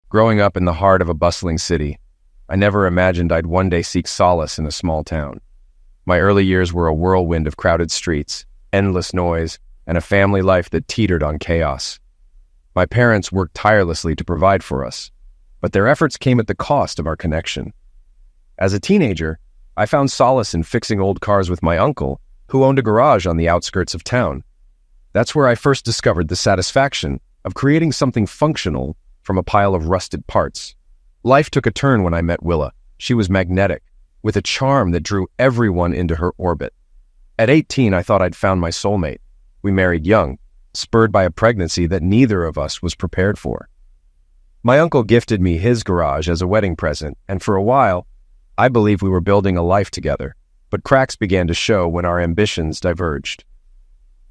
Growing up in the heart of a bustling city, I never imagined I'd one day seek solace in a small town. My early years were a whirlwind of crowded streets, endless noise, and a family life that teetered on chaos. My parents worked tirelessly to provide for us, but their efforts came at the cost of our connection. As a teenager, I found solace in fixing old cars with my uncle, who owned a garage on the outskirts of town. That's where I first discovered the satisfaction of creating something functional from a pile of rusted parts. Life took a turn when I met Willa. She was magnetic, with a charm that drew everyone into her orbit. At 18, I thought I'd found my soulmate. We married young, spurred by a pregnancy that neither of us was prepared for. My uncle gifted me his garage as a wedding present, and for a while, I believed we were building a life together, but cracks began to show when our ambitions diverged.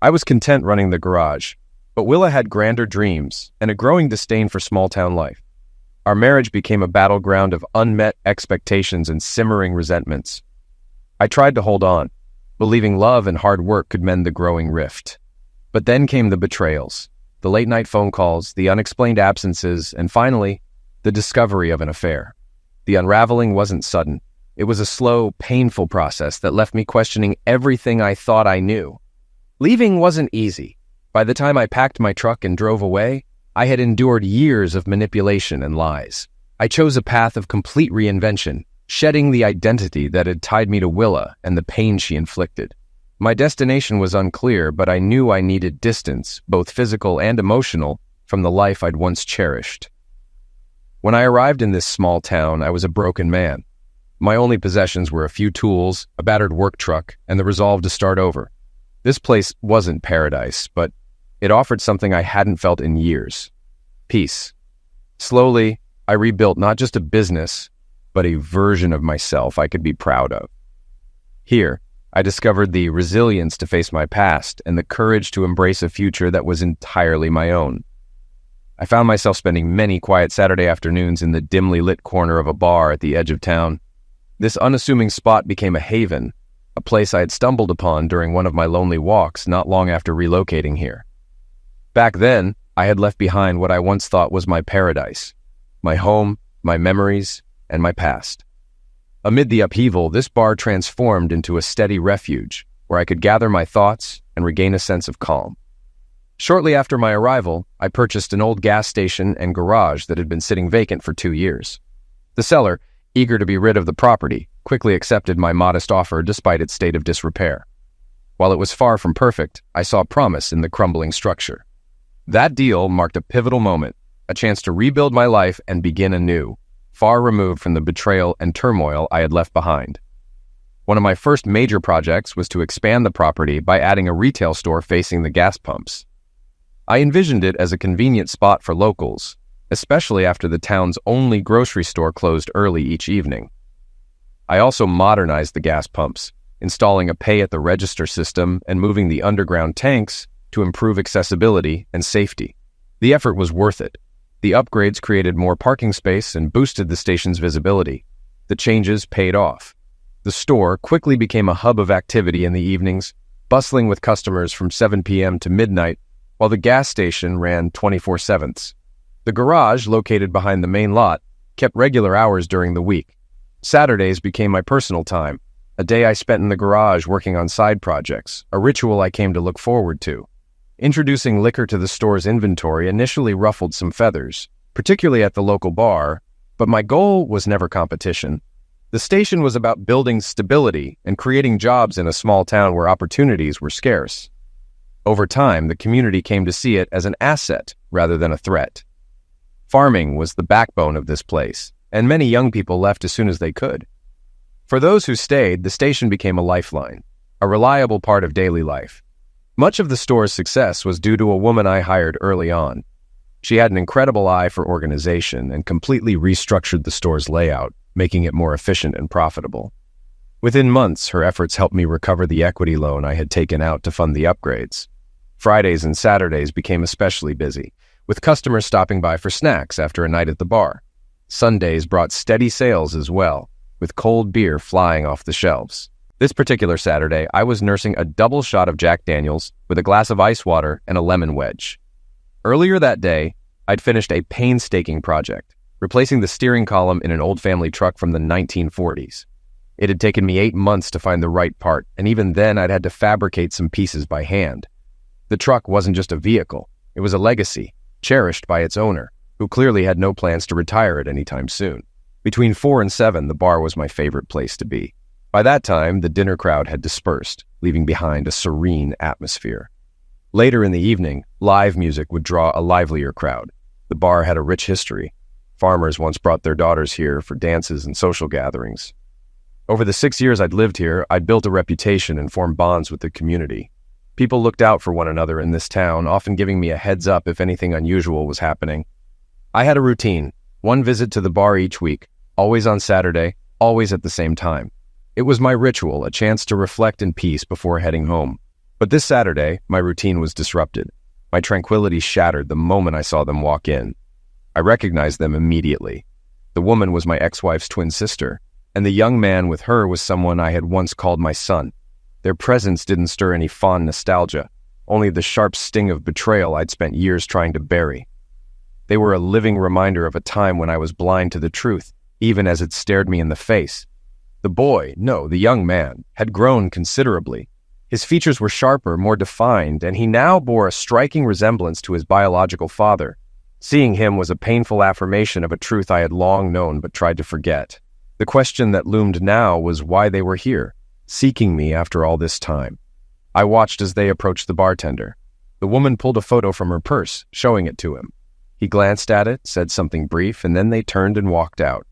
I was content running the garage, but Willa had grander dreams and a growing disdain for small-town life. Our marriage became a battleground of unmet expectations and simmering resentments. I tried to hold on, believing love and hard work could mend the growing rift. But then came the betrayals, the late-night phone calls, the unexplained absences, and finally, the discovery of an affair. The unraveling wasn't sudden. It was a slow, painful process that left me questioning everything I thought I knew. Leaving wasn't easy. By the time I packed my truck and drove away, I had endured years of manipulation and lies. I chose a path of complete reinvention, shedding the identity that had tied me to Willa and the pain she inflicted. My destination was unclear, but I knew I needed distance, both physical and emotional, from the life I'd once cherished. When I arrived in this small town, I was a broken man. My only possessions were a few tools, a battered work truck, and the resolve to start over. This place wasn't paradise, but it offered something I hadn't felt in years: peace. Slowly, I rebuilt not just a business, but a version of myself I could be proud of. Here, I discovered the resilience to face my past and the courage to embrace a future that was entirely my own. I found myself spending many quiet Saturday afternoons in the dimly lit corner of a bar at the edge of town. This unassuming spot became a haven, a place I had stumbled upon during one of my lonely walks not long after relocating here. Back then, I had left behind what I once thought was my paradise, my home, my memories, and my past. Amid the upheaval, this bar transformed into a steady refuge where I could gather my thoughts and regain a sense of calm. Shortly after my arrival, I purchased an old gas station and garage that had been sitting vacant for 2 years. The seller, eager to be rid of the property, quickly accepted my modest offer despite its state of disrepair. While it was far from perfect, I saw promise in the crumbling structure. That deal marked a pivotal moment, a chance to rebuild my life and begin anew, far removed from the betrayal and turmoil I had left behind. One of my first major projects was to expand the property by adding a retail store facing the gas pumps. I envisioned it as a convenient spot for locals, especially after the town's only grocery store closed early each evening. I also modernized the gas pumps, installing a pay-at-the-register system and moving the underground tanks to improve accessibility and safety. The effort was worth it. The upgrades created more parking space and boosted the station's visibility. The changes paid off. The store quickly became a hub of activity in the evenings, bustling with customers from 7 p.m. to midnight, while the gas station ran 24/7. The garage, located behind the main lot, kept regular hours during the week. Saturdays became my personal time, a day I spent in the garage working on side projects, a ritual I came to look forward to. Introducing liquor to the store's inventory initially ruffled some feathers, particularly at the local bar, but my goal was never competition. The station was about building stability and creating jobs in a small town where opportunities were scarce. Over time, the community came to see it as an asset rather than a threat. Farming was the backbone of this place, and many young people left as soon as they could. For those who stayed, the station became a lifeline, a reliable part of daily life. Much of the store's success was due to a woman I hired early on. She had an incredible eye for organization and completely restructured the store's layout, making it more efficient and profitable. Within months, her efforts helped me recover the equity loan I had taken out to fund the upgrades. Fridays and Saturdays became especially busy, with customers stopping by for snacks after a night at the bar. Sundays brought steady sales as well, with cold beer flying off the shelves. This particular Saturday, I was nursing a double shot of Jack Daniels with a glass of ice water and a lemon wedge. Earlier that day, I'd finished a painstaking project, replacing the steering column in an old family truck from the 1940s. It had taken me 8 months to find the right part, and even then I'd had to fabricate some pieces by hand. The truck wasn't just a vehicle, it was a legacy, cherished by its owner, who clearly had no plans to retire it anytime soon. Between 4 and 7, the bar was my favorite place to be. By that time, the dinner crowd had dispersed, leaving behind a serene atmosphere. Later in the evening, live music would draw a livelier crowd. The bar had a rich history. Farmers once brought their daughters here for dances and social gatherings. Over the 6 years I'd lived here, I'd built a reputation and formed bonds with the community. People looked out for one another in this town, often giving me a heads up if anything unusual was happening. I had a routine, one visit to the bar each week, always on Saturday, always at the same time. It was my ritual, a chance to reflect in peace before heading home. But this Saturday, my routine was disrupted. My tranquility shattered the moment I saw them walk in. I recognized them immediately. The woman was my ex-wife's twin sister, and the young man with her was someone I had once called my son. Their presence didn't stir any fond nostalgia, only the sharp sting of betrayal I'd spent years trying to bury. They were a living reminder of a time when I was blind to the truth, even as it stared me in the face. The young man, had grown considerably. His features were sharper, more defined, and he now bore a striking resemblance to his biological father. Seeing him was a painful affirmation of a truth I had long known but tried to forget. The question that loomed now was why they were here, seeking me after all this time. I watched as they approached the bartender. The woman pulled a photo from her purse, showing it to him. He glanced at it, said something brief, and then they turned and walked out.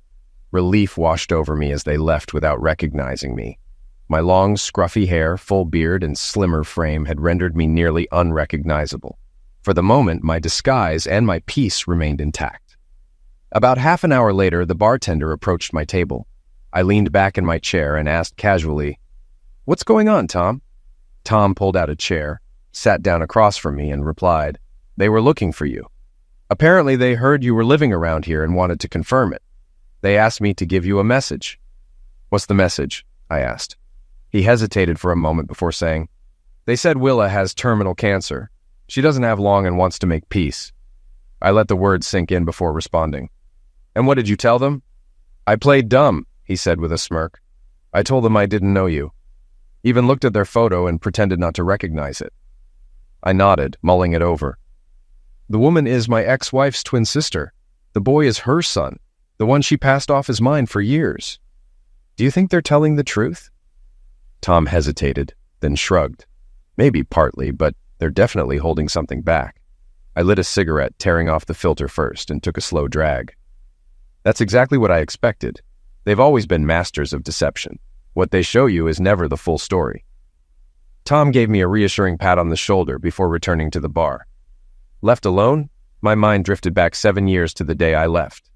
Relief washed over me as they left without recognizing me. My long, scruffy hair, full beard, and slimmer frame had rendered me nearly unrecognizable. For the moment, my disguise and my peace remained intact. About half an hour later, the bartender approached my table. I leaned back in my chair and asked casually, "What's going on, Tom?" Tom pulled out a chair, sat down across from me, and replied, "They were looking for you. Apparently they heard you were living around here and wanted to confirm it. They asked me to give you a message." "What's the message?" I asked. He hesitated for a moment before saying, "They said Willa has terminal cancer. She doesn't have long and wants to make peace." I let the words sink in before responding. "And what did you tell them?" "I played dumb," he said with a smirk. "I told them I didn't know you. Even looked at their photo and pretended not to recognize it." I nodded, mulling it over. "The woman is my ex-wife's twin sister. The boy is her son, the one she passed off as mine for years. Do you think they're telling the truth?" Tom hesitated, then shrugged. "Maybe partly, but they're definitely holding something back." I lit a cigarette, tearing off the filter first, and took a slow drag. "That's exactly what I expected. They've always been masters of deception. What they show you is never the full story." Tom gave me a reassuring pat on the shoulder before returning to the bar. Left alone, my mind drifted back 7 years to the day I left.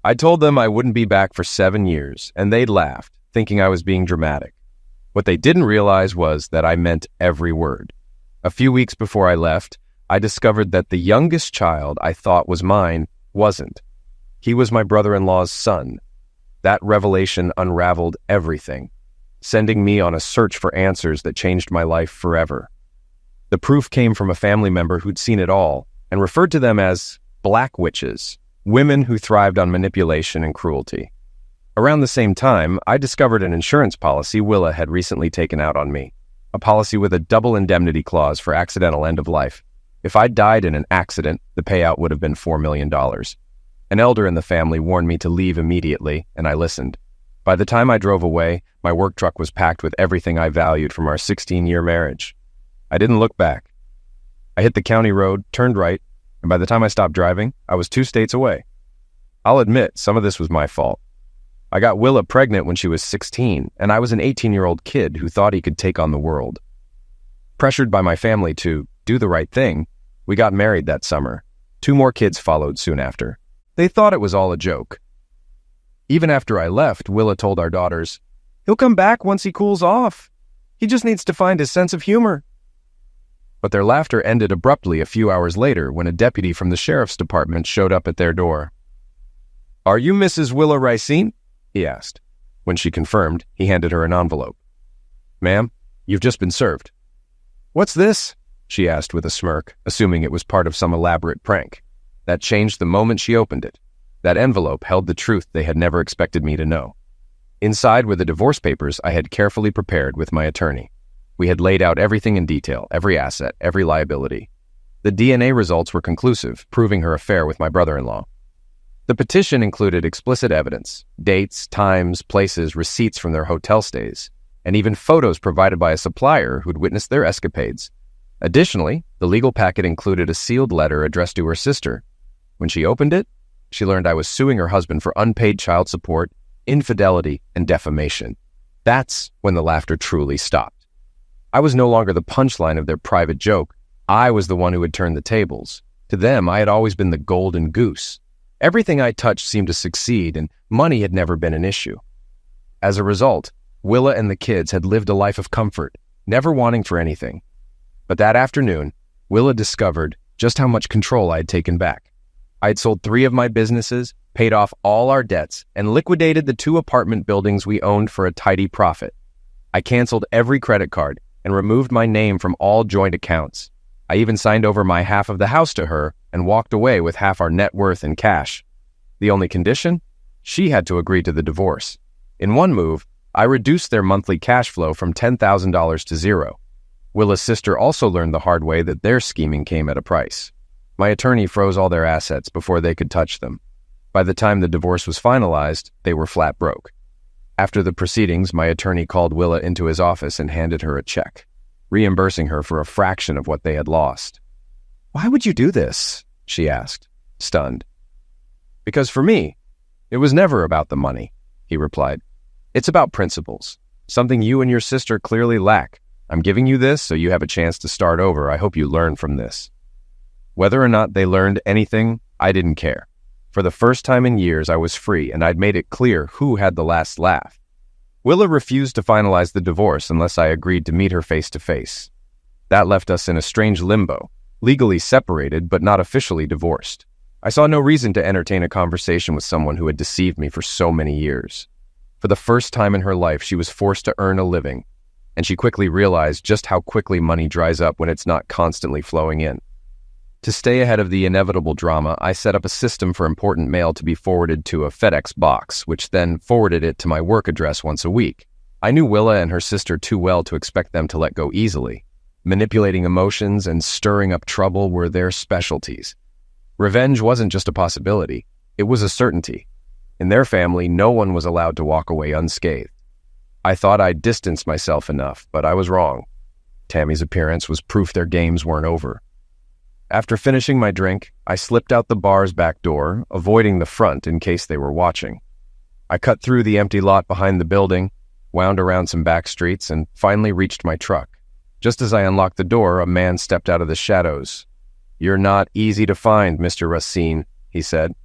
I told them I wouldn't be back for 7 years, and they laughed, thinking I was being dramatic. What they didn't realize was that I meant every word. A few weeks before I left, I discovered that the youngest child I thought was mine wasn't. He was my brother-in-law's son. That revelation unraveled everything, sending me on a search for answers that changed my life forever. The proof came from a family member who'd seen it all and referred to them as black witches, women who thrived on manipulation and cruelty. Around the same time, I discovered an insurance policy Willa had recently taken out on me, a policy with a double indemnity clause for accidental end of life. If I died in an accident, the payout would have been $4 million. An elder in the family warned me to leave immediately, and I listened. By the time I drove away, my work truck was packed with everything I valued from our 16-year marriage. I didn't look back. I hit the county road, turned right, and by the time I stopped driving, I was 2 states away. I'll admit, some of this was my fault. I got Willa pregnant when she was 16, and I was an 18-year-old kid who thought he could take on the world. Pressured by my family to do the right thing, we got married that summer. 2 more kids followed soon after. They thought it was all a joke. Even after I left, Willa told our daughters, "He'll come back once he cools off. He just needs to find his sense of humor." But their laughter ended abruptly a few hours later when a deputy from the sheriff's department showed up at their door. "Are you Mrs. Willa Racine?" he asked. When she confirmed, he handed her an envelope. "Ma'am, you've just been served." "What's this?" she asked with a smirk, assuming it was part of some elaborate prank. That changed the moment she opened it. That envelope held the truth they had never expected me to know. Inside were the divorce papers I had carefully prepared with my attorney. We had laid out everything in detail, every asset, every liability. The DNA results were conclusive, proving her affair with my brother-in-law. The petition included explicit evidence, dates, times, places, receipts from their hotel stays, and even photos provided by a supplier who'd witnessed their escapades. Additionally, the legal packet included a sealed letter addressed to her sister. When she opened it, she learned I was suing her husband for unpaid child support, infidelity, and defamation. That's when the laughter truly stopped. I was no longer the punchline of their private joke. I was the one who had turned the tables. To them, I had always been the golden goose. Everything I touched seemed to succeed, and money had never been an issue. As a result, Willa and the kids had lived a life of comfort, never wanting for anything. But that afternoon, Willa discovered just how much control I had taken back. I had sold 3 of my businesses, paid off all our debts, and liquidated the 2 apartment buildings we owned for a tidy profit. I canceled every credit card and removed my name from all joint accounts. I even signed over my half of the house to her and walked away with half our net worth in cash. The only condition? She had to agree to the divorce. In one move, I reduced their monthly cash flow from $10,000 to 0. Willa's sister also learned the hard way that their scheming came at a price. My attorney froze all their assets before they could touch them. By the time the divorce was finalized, they were flat broke. After the proceedings, my attorney called Willa into his office and handed her a check, reimbursing her for a fraction of what they had lost. "Why would you do this?" she asked, stunned. "Because for me, it was never about the money," he replied. "It's about principles, something you and your sister clearly lack. I'm giving you this so you have a chance to start over. I hope you learn from this." Whether or not they learned anything, I didn't care. For the first time in years, I was free, and I'd made it clear who had the last laugh. Willa refused to finalize the divorce unless I agreed to meet her face-to-face. That left us in a strange limbo, legally separated but not officially divorced. I saw no reason to entertain a conversation with someone who had deceived me for so many years. For the first time in her life, she was forced to earn a living, and she quickly realized just how quickly money dries up when it's not constantly flowing in. To stay ahead of the inevitable drama, I set up a system for important mail to be forwarded to a FedEx box, which then forwarded it to my work address once a week. I knew Willa and her sister too well to expect them to let go easily. Manipulating emotions and stirring up trouble were their specialties. Revenge wasn't just a possibility, it was a certainty. In their family, no one was allowed to walk away unscathed. I thought I'd distanced myself enough, but I was wrong. Tammy's appearance was proof their games weren't over. After finishing my drink, I slipped out the bar's back door, avoiding the front in case they were watching. I cut through the empty lot behind the building, wound around some back streets, and finally reached my truck. Just as I unlocked the door, a man stepped out of the shadows. "You're not easy to find, Mr. Racine," he said.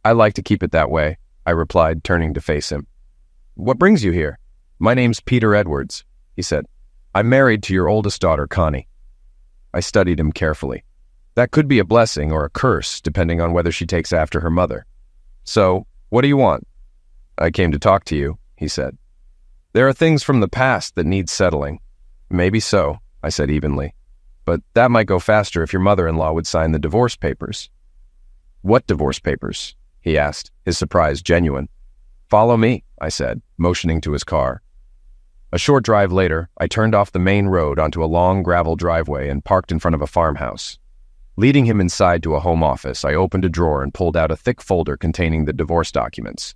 "I like to keep it that way," I replied, turning to face him. "What brings you here?" "My name's Peter Edwards," he said. "I'm married to your oldest daughter, Connie." I studied him carefully. That could be a blessing or a curse, depending on whether she takes after her mother. "So, what do you want?" "I came to talk to you," he said. "There are things from the past that need settling." "Maybe so," I said evenly. "But that might go faster if your mother-in-law would sign the divorce papers." "What divorce papers?" he asked, his surprise genuine. "Follow me," I said, motioning to his car. A short drive later, I turned off the main road onto a long gravel driveway and parked in front of a farmhouse. Leading him inside to a home office, I opened a drawer and pulled out a thick folder containing the divorce documents.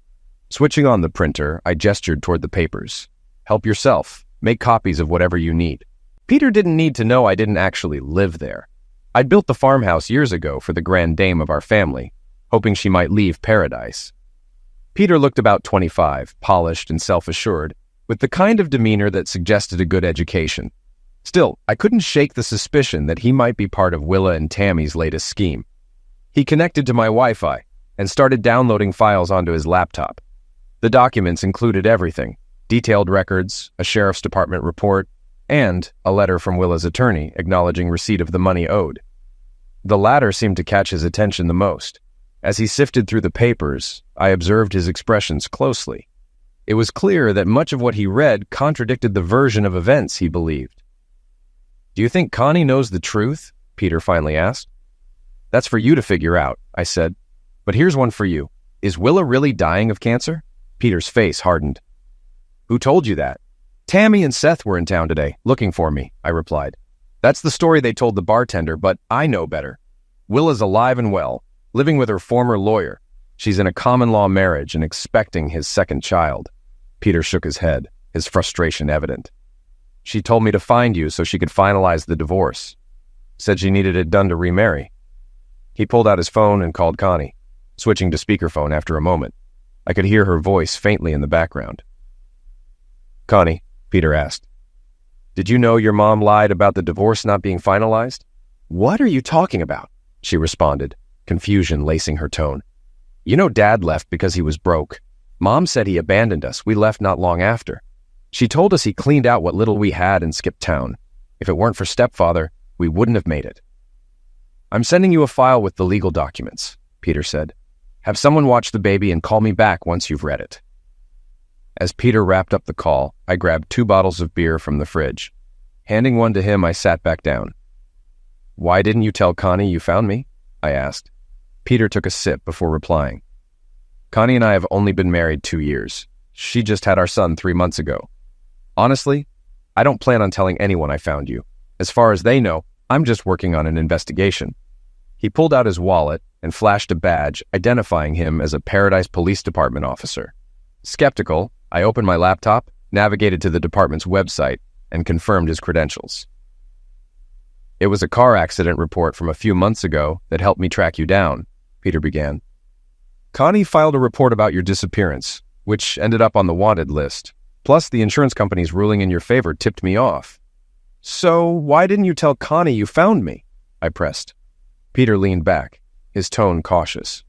Switching on the printer, I gestured toward the papers. "Help yourself. Make copies of whatever you need." Peter didn't need to know I didn't actually live there. I'd built the farmhouse years ago for the grand dame of our family, hoping she might leave paradise. Peter looked about 25, polished and self-assured, with the kind of demeanor that suggested a good education. Still, I couldn't shake the suspicion that he might be part of Willa and Tammy's latest scheme. He connected to my Wi-Fi and started downloading files onto his laptop. The documents included everything: detailed records, a sheriff's department report, and a letter from Willa's attorney acknowledging receipt of the money owed. The latter seemed to catch his attention the most. As he sifted through the papers, I observed his expressions closely. It was clear that much of what he read contradicted the version of events he believed. "Do you think Connie knows the truth?" Peter finally asked. "That's for you to figure out," I said. "But here's one for you. Is Willa really dying of cancer? Peter's face hardened. Who told you that? Tammy and Seth were in town today, looking for me, I replied. That's the story they told the bartender, but I know better. Willa's alive and well, living with her former lawyer. She's in a common-law marriage and expecting his second child. Peter shook his head, his frustration evident. She told me to find you so she could finalize the divorce. Said she needed it done to remarry. He pulled out his phone and called Connie, switching to speakerphone after a moment. I could hear her voice faintly in the background. Connie, Peter asked, did you know your mom lied about the divorce not being finalized? What are you talking about? She responded, confusion lacing her tone. You know Dad left because he was broke. Mom said he abandoned us. We left not long after. She told us he cleaned out what little we had and skipped town. If it weren't for stepfather, we wouldn't have made it. I'm sending you a file with the legal documents, Peter said. Have someone watch the baby and call me back once you've read it. As Peter wrapped up the call, I grabbed 2 bottles of beer from the fridge. Handing one to him, I sat back down. Why didn't you tell Connie you found me? I asked. Peter took a sip before replying. Connie and I have only been married 2 years. She just had our son 3 months ago. Honestly, I don't plan on telling anyone I found you. As far as they know, I'm just working on an investigation. He pulled out his wallet and flashed a badge identifying him as a Paradise Police Department officer. Skeptical, I opened my laptop, navigated to the department's website, and confirmed his credentials. It was a car accident report from a few months ago that helped me track you down, Peter began. Connie filed a report about your disappearance, which ended up on the wanted list. Plus, the insurance company's ruling in your favor tipped me off. So, why didn't you tell Connie you found me? I pressed. Peter leaned back, his tone cautious.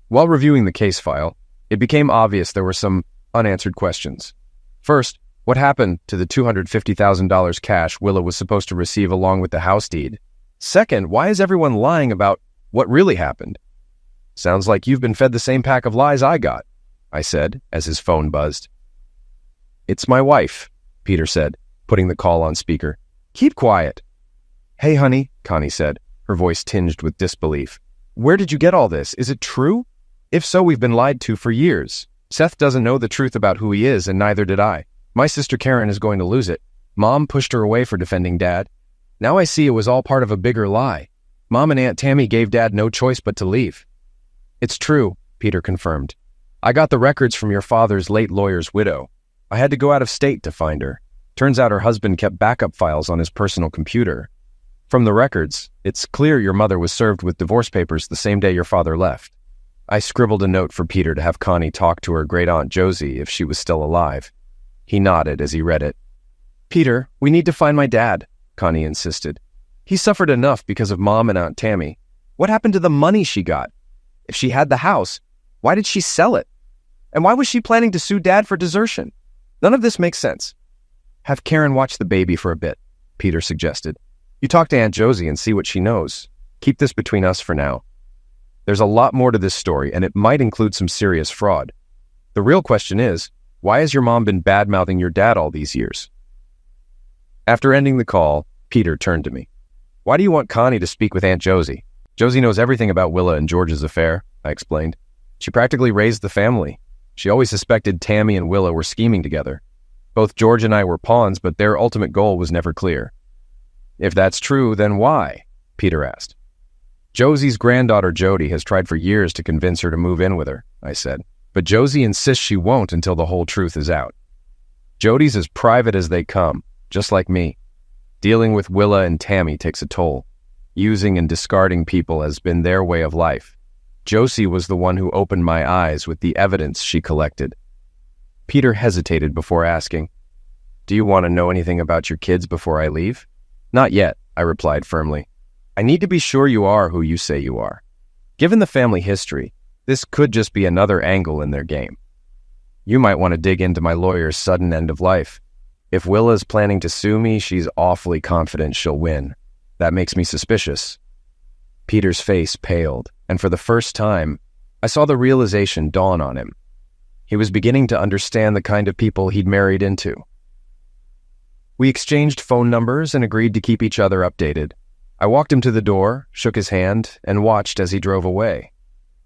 While reviewing the case file, it became obvious there were some unanswered questions. First, what happened to the $250,000 cash Willa was supposed to receive along with the house deed? Second, why is everyone lying about what really happened? Sounds like you've been fed the same pack of lies I got, I said as his phone buzzed. It's my wife, Peter said, putting the call on speaker. Keep quiet. Hey, honey, Connie said, her voice tinged with disbelief. Where did you get all this? Is it true? If so, we've been lied to for years. Seth doesn't know the truth about who he is, and neither did I. My sister Karen is going to lose it. Mom pushed her away for defending Dad. Now I see it was all part of a bigger lie. Mom and Aunt Tammy gave Dad no choice but to leave. It's true, Peter confirmed. I got the records from your father's late lawyer's widow. I had to go out of state to find her. Turns out her husband kept backup files on his personal computer. From the records, it's clear your mother was served with divorce papers the same day your father left. I scribbled a note for Peter to have Connie talk to her great-aunt Josie if she was still alive. He nodded as he read it. Peter, we need to find my dad, Connie insisted. He suffered enough because of Mom and Aunt Tammy. What happened to the money she got? If she had the house, why did she sell it? And why was she planning to sue Dad for desertion? None of this makes sense. Have Karen watch the baby for a bit, Peter suggested. You talk to Aunt Josie and see what she knows. Keep this between us for now. There's a lot more to this story, and it might include some serious fraud. The real question is, why has your mom been bad-mouthing your dad all these years? After ending the call, Peter turned to me. Why do you want Connie to speak with Aunt Josie? Josie knows everything about Willa and George's affair, I explained. She practically raised the family. She always suspected Tammy and Willa were scheming together. Both George and I were pawns, but their ultimate goal was never clear. If that's true, then why? Peter asked. Josie's granddaughter Jody has tried for years to convince her to move in with her, I said. But Josie insists she won't until the whole truth is out. Jody's as private as they come, just like me. Dealing with Willa and Tammy takes a toll. Using and discarding people has been their way of life. Josie was the one who opened my eyes with the evidence she collected. Peter hesitated before asking, Do you want to know anything about your kids before I leave? Not yet, I replied firmly. I need to be sure you are who you say you are. Given the family history, this could just be another angle in their game. You might want to dig into my lawyer's sudden end of life. If Willa's planning to sue me, she's awfully confident she'll win. That makes me suspicious. Peter's face paled, and for the first time, I saw the realization dawn on him. He was beginning to understand the kind of people he'd married into. We exchanged phone numbers and agreed to keep each other updated. I walked him to the door, shook his hand, and watched as he drove away.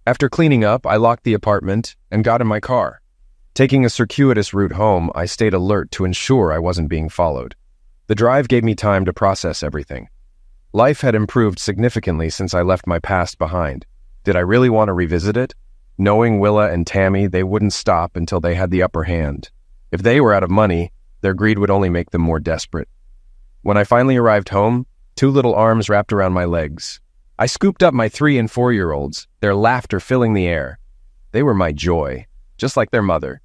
After cleaning up, I locked the apartment and got in my car. Taking a circuitous route home, I stayed alert to ensure I wasn't being followed. The drive gave me time to process everything. Life had improved significantly since I left my past behind. Did I really want to revisit it? Knowing Willa and Tammy, they wouldn't stop until they had the upper hand. If they were out of money, their greed would only make them more desperate. When I finally arrived home, 2 little arms wrapped around my legs. I scooped up my 3- and 4-year-olds, their laughter filling the air. They were my joy, just like their mother.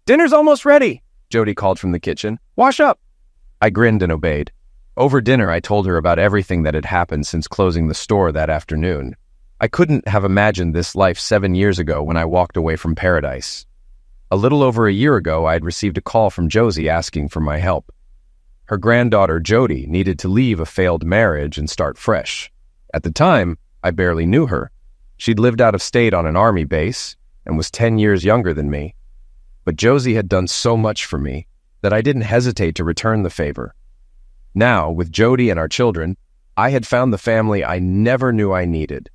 "Dinner's almost ready," Jody called from the kitchen. "Wash up." I grinned and obeyed. Over dinner, I told her about everything that had happened since closing the store that afternoon. I couldn't have imagined this life 7 years ago when I walked away from paradise. A little over a year ago, I had received a call from Josie asking for my help. Her granddaughter, Jody, needed to leave a failed marriage and start fresh. At the time, I barely knew her. She'd lived out of state on an army base and was 10 years younger than me. But Josie had done so much for me that I didn't hesitate to return the favor. Now, with Jody and our children, I had found the family I never knew I needed.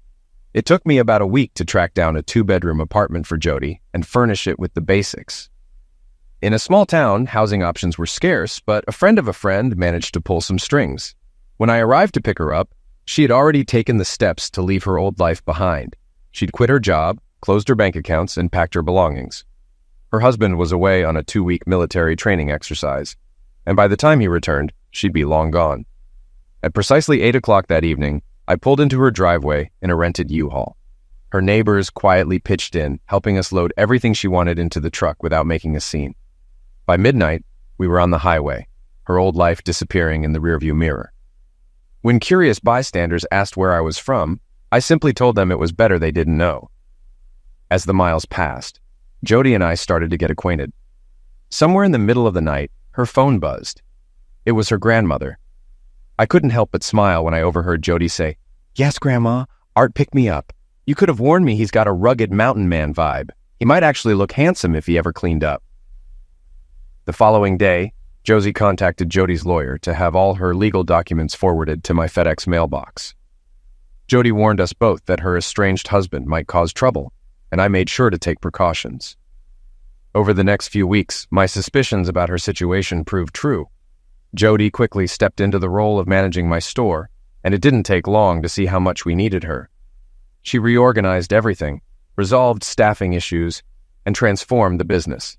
It took me about a week to track down a 2-bedroom apartment for Jody and furnish it with the basics. In a small town, housing options were scarce, but a friend of a friend managed to pull some strings. When I arrived to pick her up, she had already taken the steps to leave her old life behind. She'd quit her job, closed her bank accounts, and packed her belongings. Her husband was away on a 2-week military training exercise, and by the time he returned, she'd be long gone. At precisely 8 o'clock that evening, I pulled into her driveway in a rented U-Haul. Her neighbors quietly pitched in, helping us load everything she wanted into the truck without making a scene. By midnight, we were on the highway, her old life disappearing in the rearview mirror. When curious bystanders asked where I was from, I simply told them it was better they didn't know. As the miles passed, Jody and I started to get acquainted. Somewhere in the middle of the night, her phone buzzed. It was her grandmother. I couldn't help but smile when I overheard Jody say, "Yes, Grandma, Art picked me up. You could have warned me he's got a rugged mountain man vibe. He might actually look handsome if he ever cleaned up." The following day, Josie contacted Jody's lawyer to have all her legal documents forwarded to my FedEx mailbox. Jody warned us both that her estranged husband might cause trouble, and I made sure to take precautions. Over the next few weeks, my suspicions about her situation proved true. Jody quickly stepped into the role of managing my store, and it didn't take long to see how much we needed her. She reorganized everything, resolved staffing issues, and transformed the business.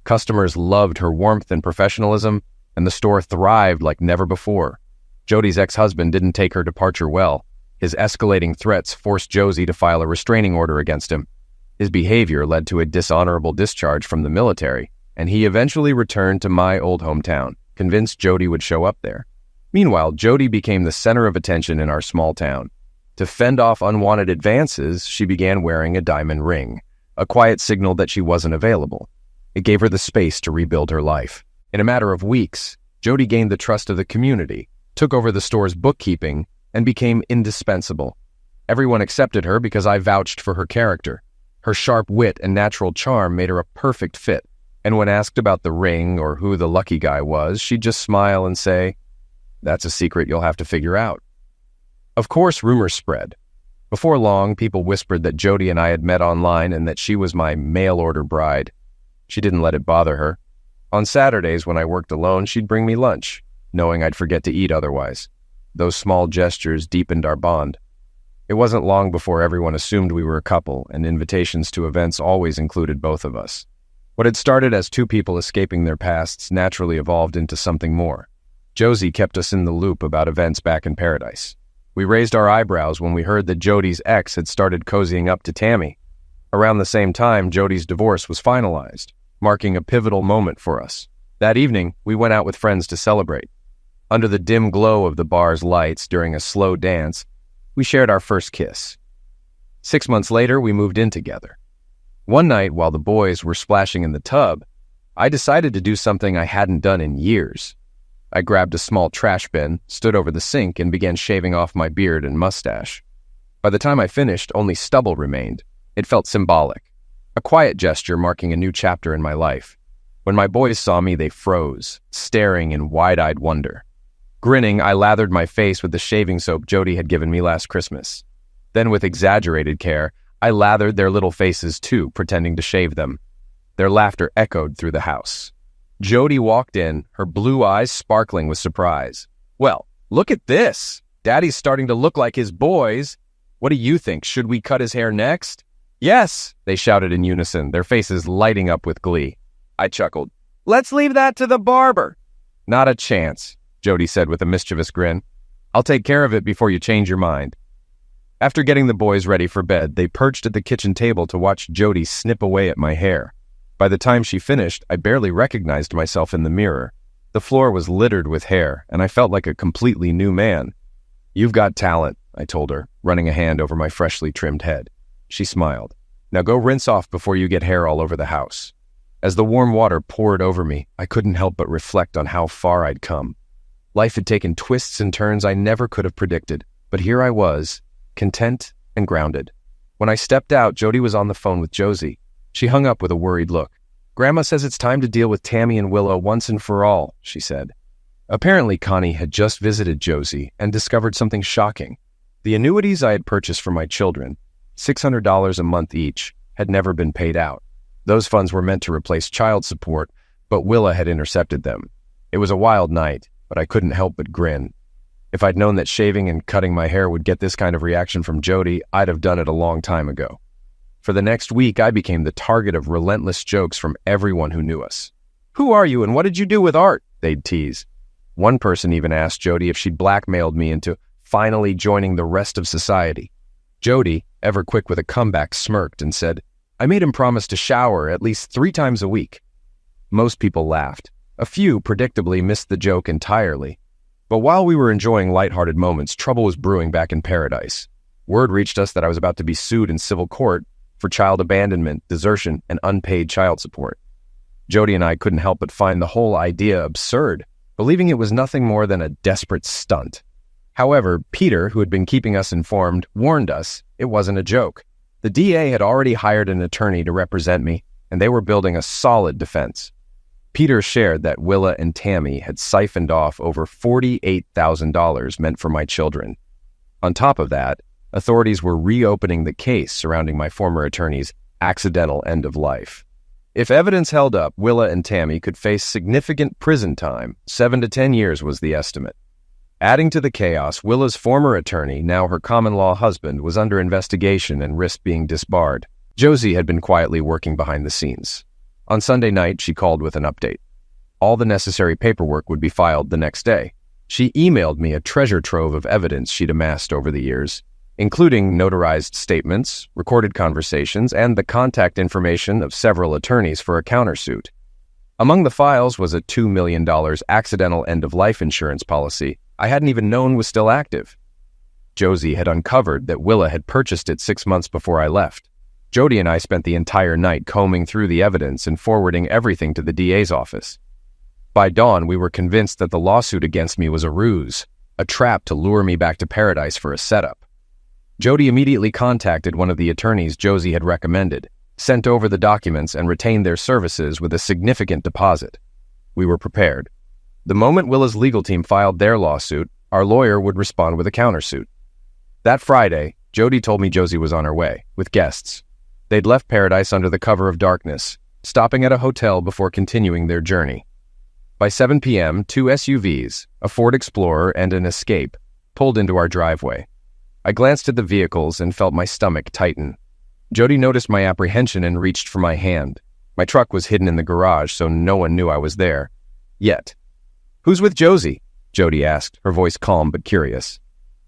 Customers loved her warmth and professionalism, and the store thrived like never before. Jody's ex-husband didn't take her departure well. His escalating threats forced Josie to file a restraining order against him. His behavior led to a dishonorable discharge from the military, and he eventually returned to my old hometown, convinced Jody would show up there. Meanwhile, Jody became the center of attention in our small town. To fend off unwanted advances, she began wearing a diamond ring, a quiet signal that she wasn't available. It gave her the space to rebuild her life. In a matter of weeks, Jody gained the trust of the community, took over the store's bookkeeping, and became indispensable. Everyone accepted her because I vouched for her character. Her sharp wit and natural charm made her a perfect fit, and when asked about the ring or who the lucky guy was, she'd just smile and say, "That's a secret you'll have to figure out." Of course, rumors spread. Before long, people whispered that Jody and I had met online and that she was my mail-order bride. She didn't let it bother her. On Saturdays, when I worked alone, she'd bring me lunch, knowing I'd forget to eat otherwise. Those small gestures deepened our bond. It wasn't long before everyone assumed we were a couple, and invitations to events always included both of us. What had started as 2 people escaping their pasts naturally evolved into something more. Josie kept us in the loop about events back in paradise. We raised our eyebrows when we heard that Jody's ex had started cozying up to Tammy. Around the same time, Jody's divorce was finalized, marking a pivotal moment for us. That evening, we went out with friends to celebrate. Under the dim glow of the bar's lights during a slow dance, we shared our first kiss. 6 months later, we moved in together. One night, while the boys were splashing in the tub, I decided to do something I hadn't done in years. I grabbed a small trash bin, stood over the sink, and began shaving off my beard and mustache. By the time I finished, only stubble remained. It felt symbolic, a quiet gesture marking a new chapter in my life. When my boys saw me, they froze, staring in wide-eyed wonder. Grinning, I lathered my face with the shaving soap Jody had given me last Christmas. Then, with exaggerated care, I lathered their little faces too, pretending to shave them. Their laughter echoed through the house. Jody walked in, her blue eyes sparkling with surprise. "Well, look at this! Daddy's starting to look like his boys. What do you think? Should we cut his hair next?" "Yes!" they shouted in unison, their faces lighting up with glee. I chuckled. "Let's leave that to the barber." "Not a chance," Jody said with a mischievous grin. "I'll take care of it before you change your mind." After getting the boys ready for bed, they perched at the kitchen table to watch Jody snip away at my hair. By the time she finished, I barely recognized myself in the mirror. The floor was littered with hair, and I felt like a completely new man. "You've got talent," I told her, running a hand over my freshly trimmed head. She smiled. "Now go rinse off before you get hair all over the house." As the warm water poured over me, I couldn't help but reflect on how far I'd come. Life had taken twists and turns I never could have predicted, but here I was, content and grounded. When I stepped out, Jody was on the phone with Josie. She hung up with a worried look. "Grandma says it's time to deal with Tammy and Willow once and for all," she said. Apparently, Connie had just visited Josie and discovered something shocking. The annuities I had purchased for my children, $600 a month each, had never been paid out. Those funds were meant to replace child support, but Willa had intercepted them. It was a wild night, but I couldn't help but grin. If I'd known that shaving and cutting my hair would get this kind of reaction from Jody, I'd have done it a long time ago. For the next week, I became the target of relentless jokes from everyone who knew us. "Who are you and what did you do with Art?" they'd tease. One person even asked Jody if she'd blackmailed me into finally joining the rest of society. Jody, ever quick with a comeback, smirked and said, "I made him promise to shower at least 3 times a week." Most people laughed. A few, predictably, missed the joke entirely. But while we were enjoying lighthearted moments, trouble was brewing back in paradise. Word reached us that I was about to be sued in civil court for child abandonment, desertion, and unpaid child support. Jody and I couldn't help but find the whole idea absurd, believing it was nothing more than a desperate stunt. However, Peter, who had been keeping us informed, warned us it wasn't a joke. The DA had already hired an attorney to represent me, and they were building a solid defense. Peter shared that Willa and Tammy had siphoned off over $48,000 meant for my children. On top of that, authorities were reopening the case surrounding my former attorney's accidental end of life. If evidence held up, Willa and Tammy could face significant prison time. 7 to 10 years was the estimate. Adding to the chaos, Willa's former attorney, now her common-law husband, was under investigation and risked being disbarred. Josie had been quietly working behind the scenes. On Sunday night, she called with an update. All the necessary paperwork would be filed the next day. She emailed me a treasure trove of evidence she'd amassed over the years, including notarized statements, recorded conversations, and the contact information of several attorneys for a countersuit. Among the files was a $2 million accidental end-of-life insurance policy I hadn't even known was still active. Josie had uncovered that Willa had purchased it 6 months before I left. Jody and I spent the entire night combing through the evidence and forwarding everything to the DA's office. By dawn, we were convinced that the lawsuit against me was a ruse, a trap to lure me back to paradise for a setup. Jody immediately contacted one of the attorneys Josie had recommended, sent over the documents, and retained their services with a significant deposit. We were prepared. The moment Willa's legal team filed their lawsuit, our lawyer would respond with a countersuit. That Friday, Jody told me Josie was on her way, with guests. They'd left paradise under the cover of darkness, stopping at a hotel before continuing their journey. By 7 p.m., 2 SUVs, a Ford Explorer and an Escape, pulled into our driveway. I glanced at the vehicles and felt my stomach tighten. Jody noticed my apprehension and reached for my hand. My truck was hidden in the garage, so no one knew I was there. Yet. "Who's with Josie?" Jody asked, her voice calm but curious.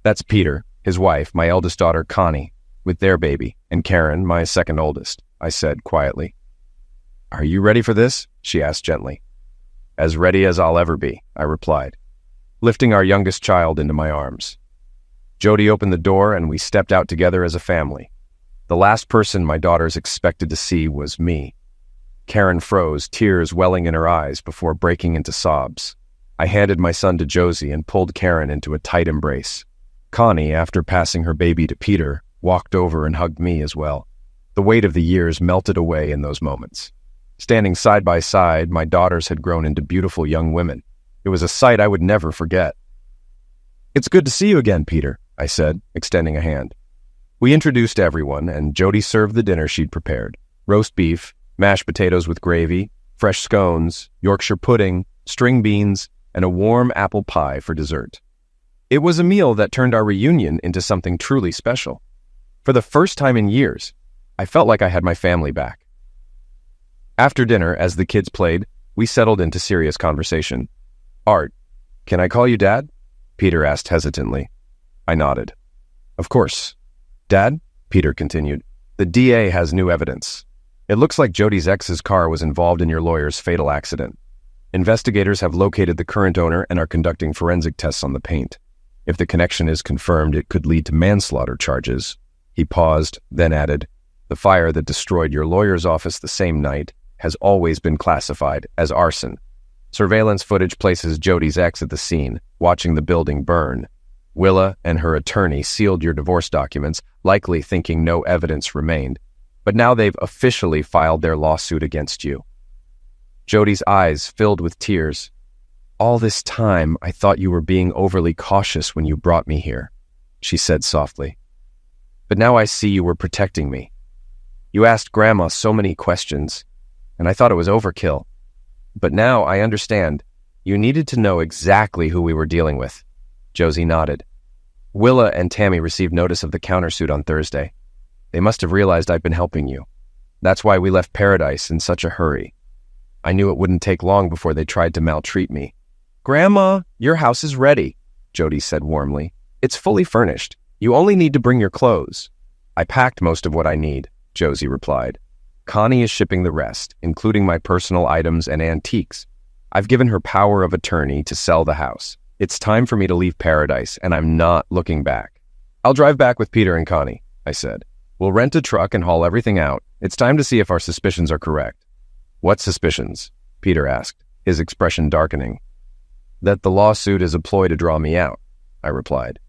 "That's Peter, his wife, my eldest daughter, Connie, with their baby, and Karen, my second oldest," I said quietly. "Are you ready for this?" she asked gently. "As ready as I'll ever be," I replied, lifting our youngest child into my arms. Jody opened the door and we stepped out together as a family. The last person my daughters expected to see was me. Karen froze, tears welling in her eyes before breaking into sobs. I handed my son to Josie and pulled Karen into a tight embrace. Connie, after passing her baby to Peter, walked over and hugged me as well. The weight of the years melted away in those moments. Standing side by side, my daughters had grown into beautiful young women. It was a sight I would never forget. "It's good to see you again, Peter," I said, extending a hand. We introduced everyone, and Jody served the dinner she'd prepared. Roast beef, mashed potatoes with gravy, fresh scones, Yorkshire pudding, string beans, and a warm apple pie for dessert. It was a meal that turned our reunion into something truly special. For the first time in years, I felt like I had my family back. After dinner, as the kids played, we settled into serious conversation. "Art, can I call you Dad?" Peter asked hesitantly. I nodded. "Of course. Dad," Peter continued, "the DA has new evidence. It looks like Jody's ex's car was involved in your lawyer's fatal accident. Investigators have located the current owner and are conducting forensic tests on the paint. If the connection is confirmed, it could lead to manslaughter charges." He paused, then added, "The fire that destroyed your lawyer's office the same night has always been classified as arson. Surveillance footage places Jody's ex at the scene, watching the building burn. Willa and her attorney sealed your divorce documents, likely thinking no evidence remained. But now they've officially filed their lawsuit against you." Jody's eyes filled with tears. "All this time, I thought you were being overly cautious when you brought me here," she said softly. "But now I see you were protecting me. You asked Grandma so many questions, and I thought it was overkill. But now I understand. You needed to know exactly who we were dealing with." Josie nodded. "Willa and Tammy received notice of the countersuit on Thursday. They must have realized I'd been helping you. That's why we left Paradise in such a hurry. I knew it wouldn't take long before they tried to maltreat me." "Grandma, your house is ready," Jody said warmly. "It's fully furnished. You only need to bring your clothes." "I packed most of what I need," Josie replied. "Connie is shipping the rest, including my personal items and antiques. I've given her power of attorney to sell the house. It's time for me to leave Paradise, and I'm not looking back." "I'll drive back with Peter and Connie," I said. "We'll rent a truck and haul everything out. It's time to see if our suspicions are correct." "What suspicions?" Peter asked, his expression darkening. "That the lawsuit is a ploy to draw me out," I replied.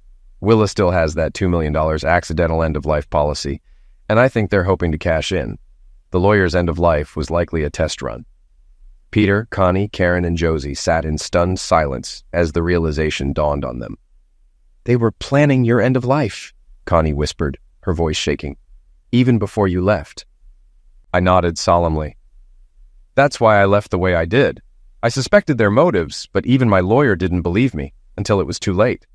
"Willa still has that $2 million accidental end-of-life policy, and I think they're hoping to cash in. The lawyer's end of life was likely a test run." Peter, Connie, Karen, and Josie sat in stunned silence as the realization dawned on them. "They were planning your end of life," Connie whispered, her voice shaking, "even before you left." I nodded solemnly. "That's why I left the way I did. I suspected their motives, but even my lawyer didn't believe me until it was too late."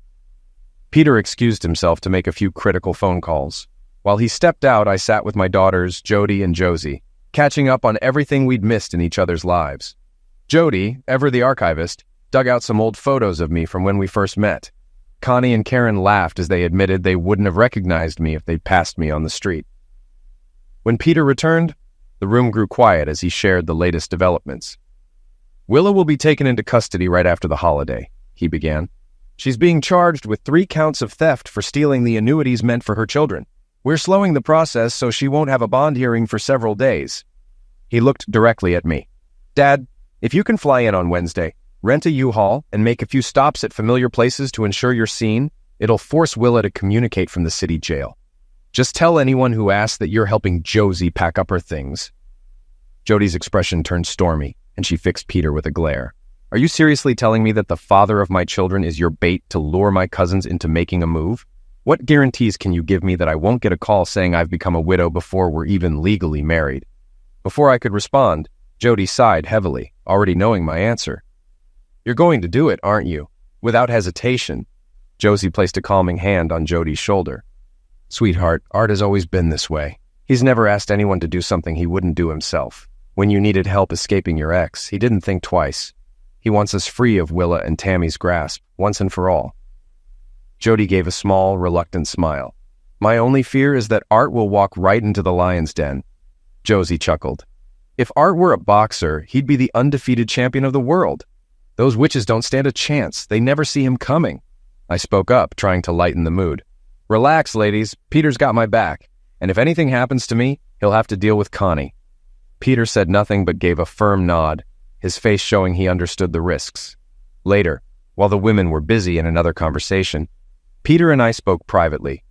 Peter excused himself to make a few critical phone calls. While he stepped out, I sat with my daughters, Jody and Josie, catching up on everything we'd missed in each other's lives. Jody, ever the archivist, dug out some old photos of me from when we first met. Connie and Karen laughed as they admitted they wouldn't have recognized me if they'd passed me on the street. When Peter returned, the room grew quiet as he shared the latest developments. "Willa will be taken into custody right after the holiday," he began. "She's being charged with 3 counts of theft for stealing the annuities meant for her children. We're slowing the process so she won't have a bond hearing for several days." He looked directly at me. "Dad, if you can fly in on Wednesday, rent a U-Haul, and make a few stops at familiar places to ensure you're seen, it'll force Willa to communicate from the city jail. Just tell anyone who asks that you're helping Josie pack up her things." Jody's expression turned stormy, and she fixed Peter with a glare. "Are you seriously telling me that the father of my children is your bait to lure my cousins into making a move? What guarantees can you give me that I won't get a call saying I've become a widow before we're even legally married?" Before I could respond, Jody sighed heavily, already knowing my answer. "You're going to do it, aren't you?" Without hesitation, Josie placed a calming hand on Jody's shoulder. "Sweetheart, Art has always been this way. He's never asked anyone to do something he wouldn't do himself. When you needed help escaping your ex, he didn't think twice. He wants us free of Willa and Tammy's grasp, once and for all." Jody gave a small, reluctant smile. "My only fear is that Art will walk right into the lion's den." Josie chuckled. "If Art were a boxer, he'd be the undefeated champion of the world. Those witches don't stand a chance. They never see him coming." I spoke up, trying to lighten the mood. "Relax, ladies. Peter's got my back. And if anything happens to me, he'll have to deal with Connie." Peter said nothing but gave a firm nod, his face showing he understood the risks. Later, while the women were busy in another conversation, Peter and I spoke privately.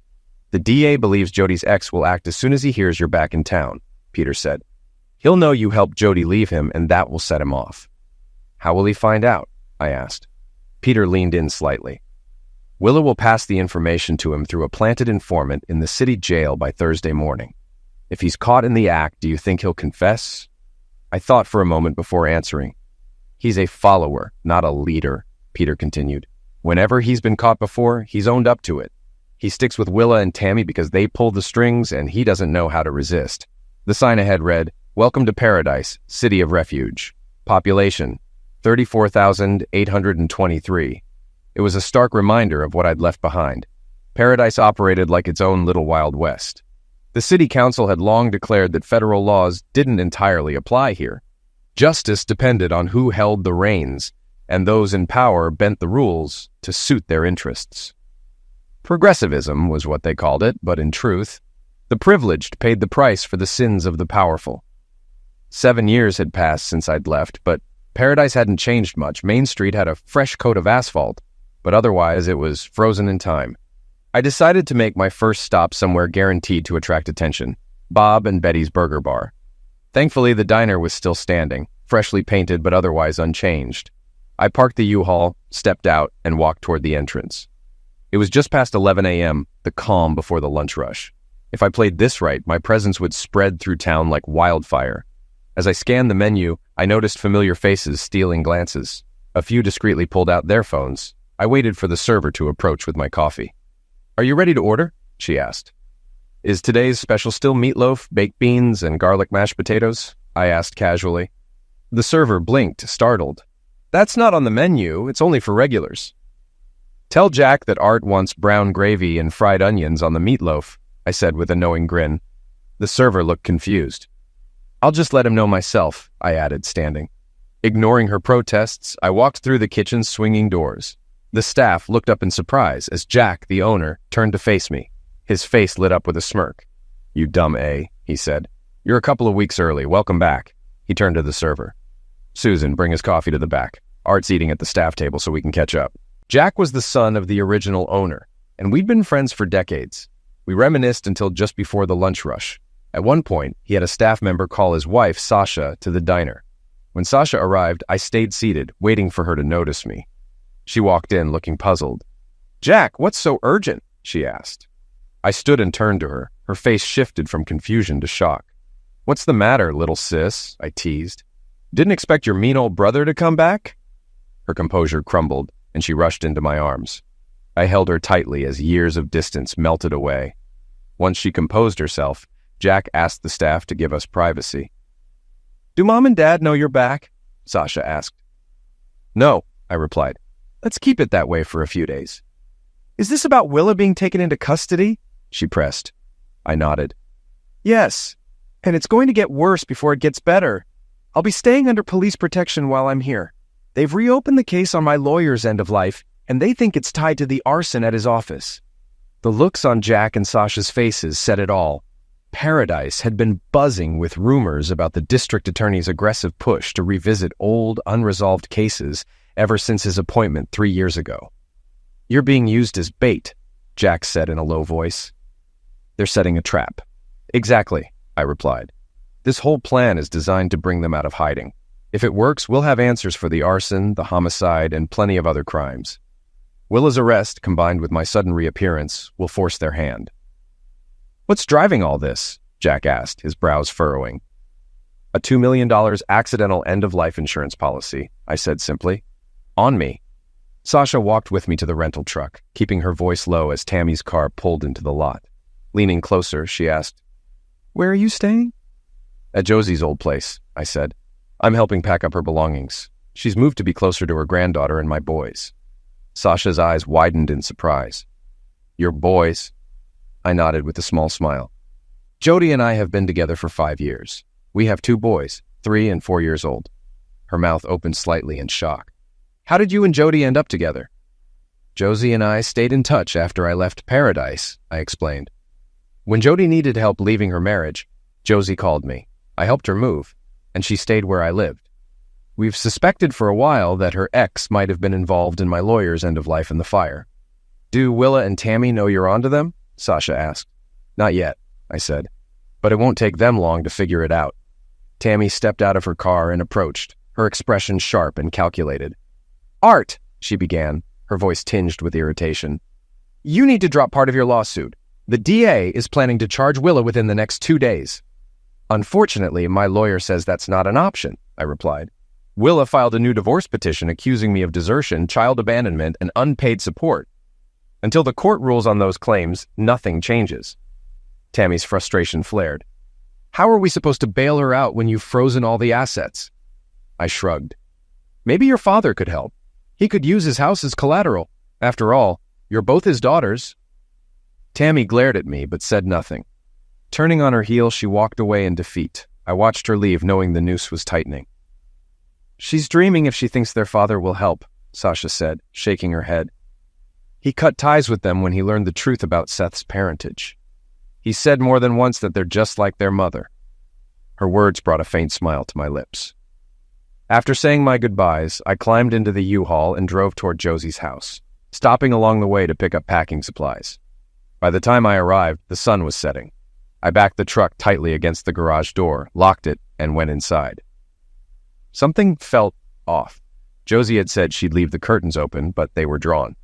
"The DA believes Jody's ex will act as soon as he hears you're back in town," Peter said. "He'll know you helped Jody leave him, and that will set him off." "How will he find out?" I asked. Peter leaned in slightly. Willa will pass the information to him through a planted informant in the city jail by Thursday morning. If he's caught in the act, do you think he'll confess? I thought for a moment before answering. He's a follower, not a leader, Peter continued. Whenever he's been caught before, he's owned up to it. He sticks with Willa and Tammy because they pull the strings and he doesn't know how to resist. The sign ahead read, "Welcome to Paradise, City of Refuge. Population, 34,823. It was a stark reminder of what I'd left behind. Paradise operated like its own little Wild West. The city council had long declared that federal laws didn't entirely apply here. Justice depended on who held the reins, and those in power bent the rules to suit their interests. Progressivism was what they called it, but in truth, the privileged paid the price for the sins of the powerful. 7 years had passed since I'd left, but Paradise hadn't changed much. Main Street had a fresh coat of asphalt, but otherwise it was frozen in time. I decided to make my first stop somewhere guaranteed to attract attention, Bob and Betty's Burger Bar. Thankfully, the diner was still standing, freshly painted but otherwise unchanged. I parked the U-Haul, stepped out, and walked toward the entrance. It was just past 11 a.m., the calm before the lunch rush. If I played this right, my presence would spread through town like wildfire. As I scanned the menu, I noticed familiar faces stealing glances. A few discreetly pulled out their phones. I waited for the server to approach with my coffee. "Are you ready to order?" she asked. "Is today's special still meatloaf, baked beans, and garlic mashed potatoes?" I asked casually. The server blinked, startled. "That's not on the menu. It's only for regulars." "Tell Jack that Art wants brown gravy and fried onions on the meatloaf," I said with a knowing grin. The server looked confused. "I'll just let him know myself," I added, standing. Ignoring her protests, I walked through the kitchen's swinging doors. The staff looked up in surprise as Jack, the owner, turned to face me. His face lit up with a smirk. "You dumb A," he said. "You're a couple of weeks early. Welcome back." He turned to the server. "Susan, bring his coffee to the back. Art's eating at the staff table so we can catch up." Jack was the son of the original owner, and we'd been friends for decades. We reminisced until just before the lunch rush. At one point, he had a staff member call his wife, Sasha, to the diner. When Sasha arrived, I stayed seated, waiting for her to notice me. She walked in, looking puzzled. "Jack, what's so urgent?" she asked. I stood and turned to her. Her face shifted from confusion to shock. "What's the matter, little sis?" I teased. "Didn't expect your mean old brother to come back?" Her composure crumbled, and she rushed into my arms. I held her tightly as years of distance melted away. Once she composed herself, Jack asked the staff to give us privacy. "Do Mom and Dad know you're back?" Sasha asked. "No," I replied. "Let's keep it that way for a few days." "Is this about Willa being taken into custody?" she pressed. I nodded. "Yes, and it's going to get worse before it gets better. I'll be staying under police protection while I'm here. They've reopened the case on my lawyer's end of life, and they think it's tied to the arson at his office." The looks on Jack and Sasha's faces said it all. Paradise had been buzzing with rumors about the district attorney's aggressive push to revisit old, unresolved cases ever since his appointment 3 years ago. "You're being used as bait," Jack said in a low voice. "They're setting a trap." "Exactly," I replied. "This whole plan is designed to bring them out of hiding. If it works, we'll have answers for the arson, the homicide, and plenty of other crimes. Willa's arrest, combined with my sudden reappearance, will force their hand." "What's driving all this?" Jack asked, his brows furrowing. "A $2 million accidental end-of-life insurance policy," I said simply. "On me." Sasha walked with me to the rental truck, keeping her voice low as Tammy's car pulled into the lot. Leaning closer, she asked, "Where are you staying?" "At Josie's old place," I said. "I'm helping pack up her belongings. She's moved to be closer to her granddaughter and my boys." Sasha's eyes widened in surprise. "Your boys?" I nodded with a small smile. "Jody and I have been together for 5 years. We have 2 boys, 3 and 4 years old." Her mouth opened slightly in shock. "How did you and Jody end up together?" "Josie and I stayed in touch after I left Paradise," I explained. "When Jody needed help leaving her marriage, Josie called me. I helped her move, and she stayed where I lived. We've suspected for a while that her ex might have been involved in my lawyer's end of life in the fire." "Do Willa and Tammy know you're onto them?" Sasha asked. "Not yet," I said, "but it won't take them long to figure it out." Tammy stepped out of her car and approached, her expression sharp and calculated. "Art," she began, her voice tinged with irritation. "You need to drop part of your lawsuit. The DA is planning to charge Willa within the next 2 days." "Unfortunately, my lawyer says that's not an option," I replied. "Willa filed a new divorce petition accusing me of desertion, child abandonment, and unpaid support. Until the court rules on those claims, nothing changes." Tammy's frustration flared. "How are we supposed to bail her out when you've frozen all the assets?" I shrugged. "Maybe your father could help. He could use his house as collateral. After all, you're both his daughters." Tammy glared at me but said nothing. Turning on her heel, she walked away in defeat. I watched her leave, knowing the noose was tightening. "She's dreaming if she thinks their father will help," Sasha said, shaking her head. "He cut ties with them when he learned the truth about Seth's parentage. He said more than once that they're just like their mother." Her words brought a faint smile to my lips. After saying my goodbyes, I climbed into the U-Haul and drove toward Josie's house, stopping along the way to pick up packing supplies. By the time I arrived, the sun was setting. I backed the truck tightly against the garage door, locked it, and went inside. Something felt off. Josie had said she'd leave the curtains open, but they were drawn.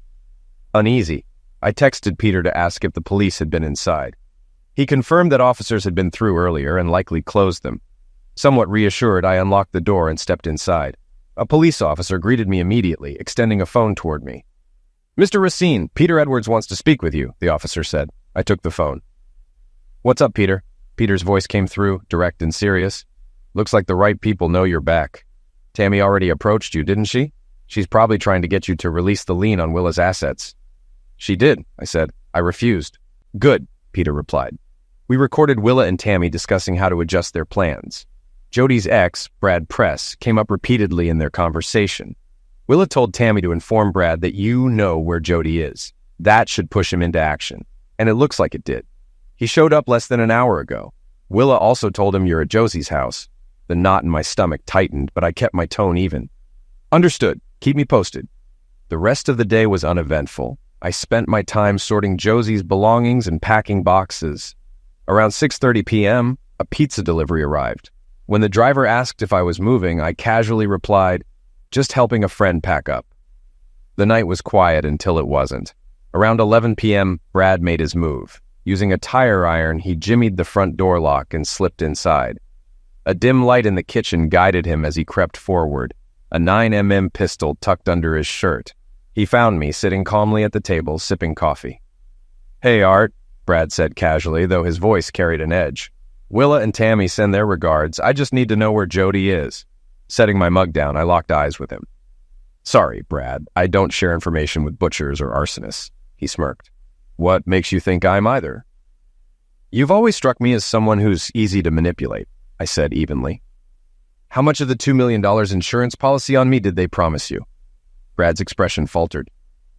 Uneasy, I texted Peter to ask if the police had been inside. He confirmed that officers had been through earlier and likely closed them. Somewhat reassured, I unlocked the door and stepped inside. A police officer greeted me immediately, extending a phone toward me. "Mr. Racine, Peter Edwards wants to speak with you," the officer said. I took the phone. "What's up, Peter?" Peter's voice came through, direct and serious. "Looks like the right people know you're back. Tammy already approached you, didn't she? She's probably trying to get you to release the lien on Willa's assets." "She did," I said. "I refused." "Good," Peter replied. We recorded Willa and Tammy discussing how to adjust their plans. Jody's ex, Brad Press, came up repeatedly in their conversation. Willa told Tammy to inform Brad that you know where Jody is. That should push him into action. And it looks like it did. He showed up less than an hour ago. Willa also told him you're at Josie's house. The knot in my stomach tightened, but I kept my tone even. "Understood. Keep me posted." The rest of the day was uneventful. I spent my time sorting Josie's belongings and packing boxes. Around 6:30 p.m., a pizza delivery arrived. When the driver asked if I was moving, I casually replied, "Just helping a friend pack up." The night was quiet until it wasn't. Around 11 p.m., Brad made his move. Using a tire iron, he jimmied the front door lock and slipped inside. A dim light in the kitchen guided him as he crept forward, a 9mm pistol tucked under his shirt. He found me sitting calmly at the table, sipping coffee. "Hey, Art," Brad said casually, though his voice carried an edge. "Willa and Tammy send their regards. I just need to know where Jody is." Setting my mug down, I locked eyes with him. "Sorry, Brad, I don't share information with butchers or arsonists," he smirked. "What makes you think I'm either?" "You've always struck me as someone who's easy to manipulate," I said evenly. "How much of the $2 million insurance policy on me did they promise you?" Brad's expression faltered.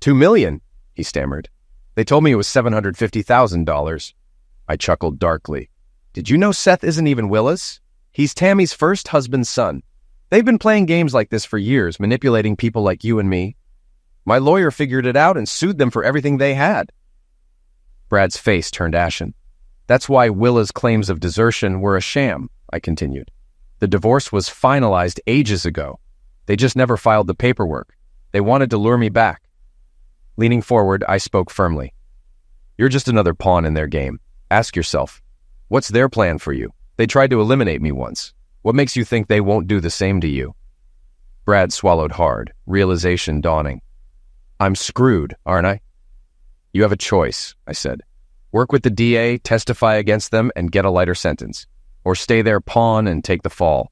$2 million, he stammered. "They told me it was $750,000. I chuckled darkly. "Did you know Seth isn't even Willa's? He's Tammy's first husband's son. They've been playing games like this for years, manipulating people like you and me. My lawyer figured it out and sued them for everything they had." Brad's face turned ashen. "That's why Willa's claims of desertion were a sham," I continued. "The divorce was finalized ages ago. They just never filed the paperwork. They wanted to lure me back." Leaning forward, I spoke firmly. "You're just another pawn in their game. Ask yourself, what's their plan for you? They tried to eliminate me once. What makes you think they won't do the same to you?" Brad swallowed hard, realization dawning. "I'm screwed, aren't I?" "You have a choice," I said. "Work with the DA, testify against them, and get a lighter sentence. Or stay their pawn and take the fall."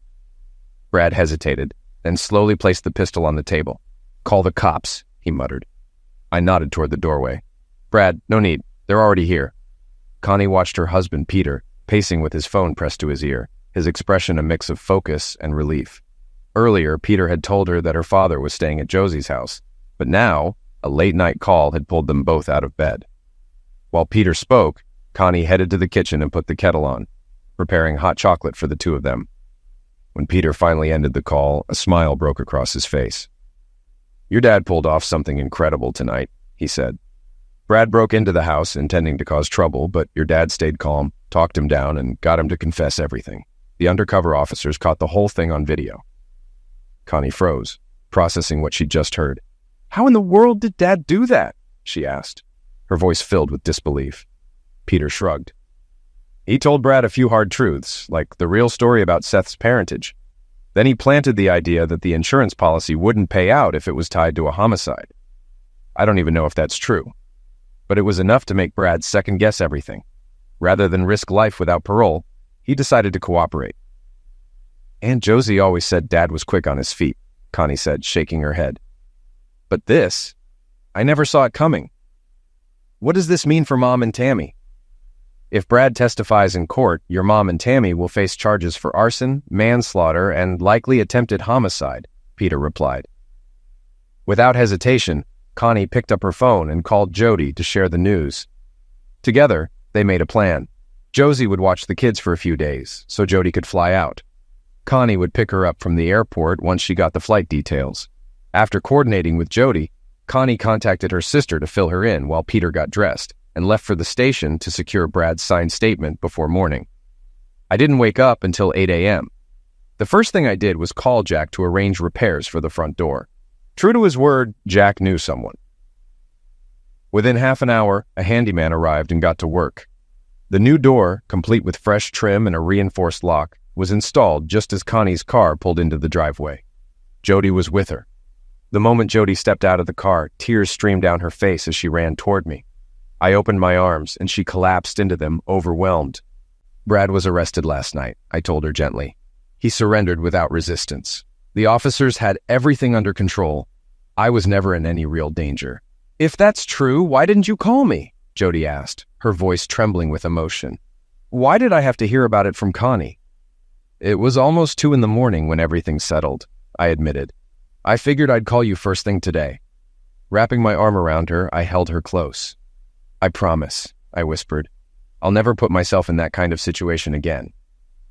Brad hesitated, then slowly placed the pistol on the table. "Call the cops," he muttered. I nodded toward the doorway. "Brad, no need. They're already here." Connie watched her husband, Peter, pacing with his phone pressed to his ear, his expression a mix of focus and relief. Earlier, Peter had told her that her father was staying at Josie's house, but now, a late-night call had pulled them both out of bed. While Peter spoke, Connie headed to the kitchen and put the kettle on, preparing hot chocolate for the two of them. When Peter finally ended the call, a smile broke across his face. "Your dad pulled off something incredible tonight," he said. "Brad broke into the house intending to cause trouble, but your dad stayed calm, talked him down, and got him to confess everything. The undercover officers caught the whole thing on video." Connie froze, processing what she'd just heard. How in the world did Dad do that? She asked, her voice filled with disbelief. Peter shrugged. He told Brad a few hard truths, like the real story about Seth's parentage. Then he planted the idea that the insurance policy wouldn't pay out if it was tied to a homicide. I don't even know if that's true, but it was enough to make Brad second-guess everything. Rather than risk life without parole, he decided to cooperate. Aunt Josie always said Dad was quick on his feet, Connie said, shaking her head. But this, I never saw it coming. What does this mean for Mom and Tammy? If Brad testifies in court, your mom and Tammy will face charges for arson, manslaughter, and likely attempted homicide, Peter replied. Without hesitation, Connie picked up her phone and called Jody to share the news. Together, they made a plan. Josie would watch the kids for a few days, so Jody could fly out. Connie would pick her up from the airport once she got the flight details. After coordinating with Jody, Connie contacted her sister to fill her in while Peter got dressed, and left for the station to secure Brad's signed statement before morning. I didn't wake up until 8 a.m. The first thing I did was call Jack to arrange repairs for the front door. True to his word, Jack knew someone. Within half an hour, a handyman arrived and got to work. The new door, complete with fresh trim and a reinforced lock, was installed just as Connie's car pulled into the driveway. Jody was with her. The moment Jody stepped out of the car, tears streamed down her face as she ran toward me. I opened my arms, and she collapsed into them, overwhelmed. Brad was arrested last night, I told her gently. He surrendered without resistance. The officers had everything under control. I was never in any real danger. If that's true, why didn't you call me? Jody asked, her voice trembling with emotion. Why did I have to hear about it from Connie? It was almost 2 a.m. when everything settled, I admitted. I figured I'd call you first thing today. Wrapping my arm around her, I held her close. I promise, I whispered. I'll never put myself in that kind of situation again.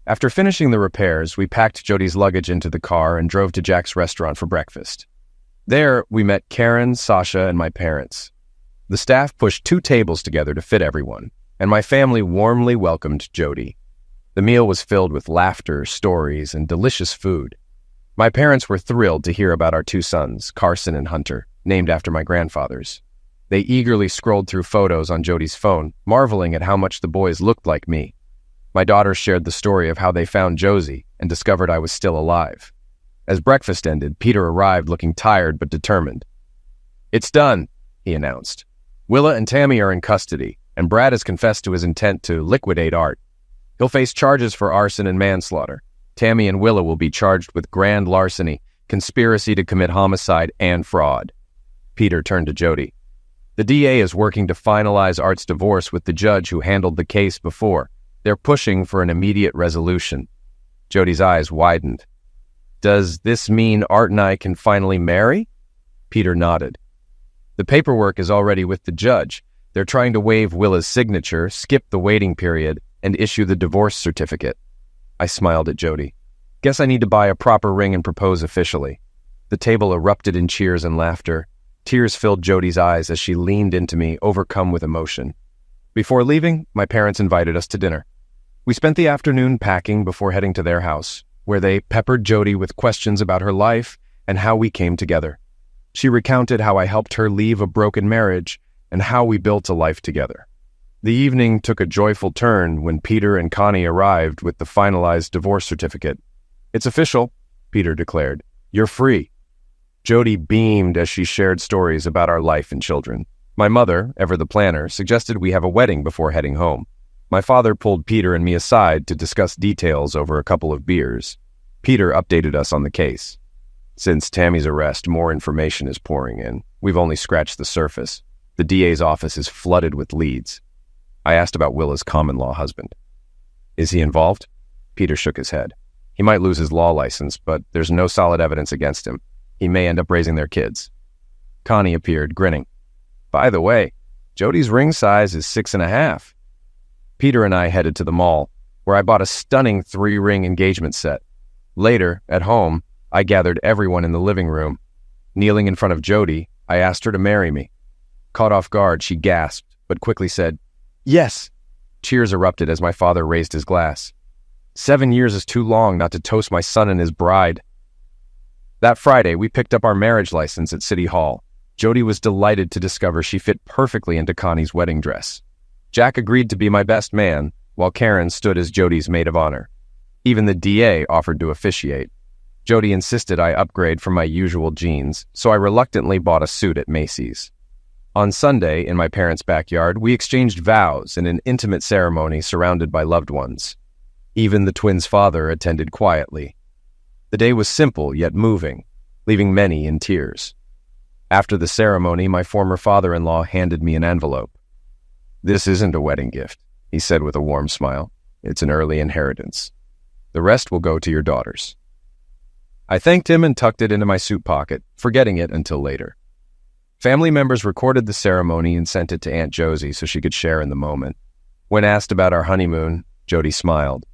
After finishing the repairs, we packed Jody's luggage into the car and drove to Jack's restaurant for breakfast. There, we met Karen, Sasha, and my parents. The staff pushed 2 tables together to fit everyone, and my family warmly welcomed Jody. The meal was filled with laughter, stories, and delicious food. My parents were thrilled to hear about our 2 sons, Carson and Hunter, named after my grandfathers. They eagerly scrolled through photos on Jody's phone, marveling at how much the boys looked like me. My daughters shared the story of how they found Josie and discovered I was still alive. As breakfast ended, Peter arrived looking tired but determined. It's done, he announced. Willa and Tammy are in custody, and Brad has confessed to his intent to liquidate Art. He'll face charges for arson and manslaughter. Tammy and Willa will be charged with grand larceny, conspiracy to commit homicide, and fraud. Peter turned to Jody. The DA is working to finalize Art's divorce with the judge who handled the case before. They're pushing for an immediate resolution. Jody's eyes widened. Does this mean Art and I can finally marry? Peter nodded. The paperwork is already with the judge. They're trying to waive Willa's signature, skip the waiting period, and issue the divorce certificate. I smiled at Jody. Guess I need to buy a proper ring and propose officially. The table erupted in cheers and laughter. Tears filled Jody's eyes as she leaned into me, overcome with emotion. Before leaving, my parents invited us to dinner. We spent the afternoon packing before heading to their house, where they peppered Jody with questions about her life and how we came together. She recounted how I helped her leave a broken marriage and how we built a life together. The evening took a joyful turn when Peter and Connie arrived with the finalized divorce certificate. It's official, Peter declared. You're free. Jody beamed as she shared stories about our life and children. My mother, ever the planner, suggested we have a wedding before heading home. My father pulled Peter and me aside to discuss details over a couple of beers. Peter updated us on the case. Since Tammy's arrest, more information is pouring in. We've only scratched the surface. The DA's office is flooded with leads. I asked about Willa's common-law husband. Is he involved? Peter shook his head. He might lose his law license, but there's no solid evidence against him. He may end up raising their kids. Connie appeared, grinning. By the way, Jody's ring size is 6.5. Peter and I headed to the mall, where I bought a stunning 3-ring engagement set. Later, at home, I gathered everyone in the living room. Kneeling in front of Jody, I asked her to marry me. Caught off guard, she gasped, but quickly said, Yes. Cheers erupted as my father raised his glass. 7 years is too long not to toast my son and his bride. That Friday, we picked up our marriage license at City Hall. Jody was delighted to discover she fit perfectly into Connie's wedding dress. Jack agreed to be my best man, while Karen stood as Jody's maid of honor. Even the DA offered to officiate. Jody insisted I upgrade from my usual jeans, so I reluctantly bought a suit at Macy's. On Sunday, in my parents' backyard, we exchanged vows in an intimate ceremony surrounded by loved ones. Even the twins' father attended quietly. The day was simple yet moving, leaving many in tears. After the ceremony, my former father-in-law handed me an envelope. "This isn't a wedding gift," he said with a warm smile. "It's an early inheritance. The rest will go to your daughters." I thanked him and tucked it into my suit pocket, forgetting it until later. Family members recorded the ceremony and sent it to Aunt Josie so she could share in the moment. When asked about our honeymoon, Jody smiled.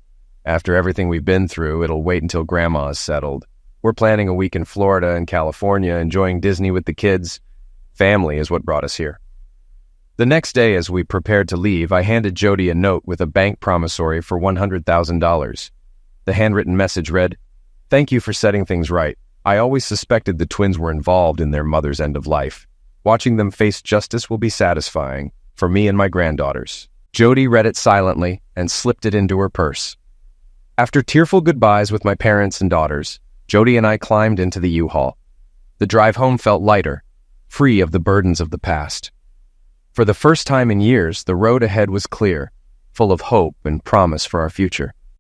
"After everything we've been through, it'll wait until Grandma is settled. We're planning a week in Florida and California, enjoying Disney with the kids. Family is what brought us here." The next day, as we prepared to leave, I handed Jody a note with a bank promissory for $100,000. The handwritten message read, "Thank you for setting things right. I always suspected the twins were involved in their mother's end of life. Watching them face justice will be satisfying for me and my granddaughters." Jody read it silently and slipped it into her purse. After tearful goodbyes with my parents and daughters, Jody and I climbed into the U-Haul. The drive home felt lighter, free of the burdens of the past. For the first time in years, the road ahead was clear, full of hope and promise for our future.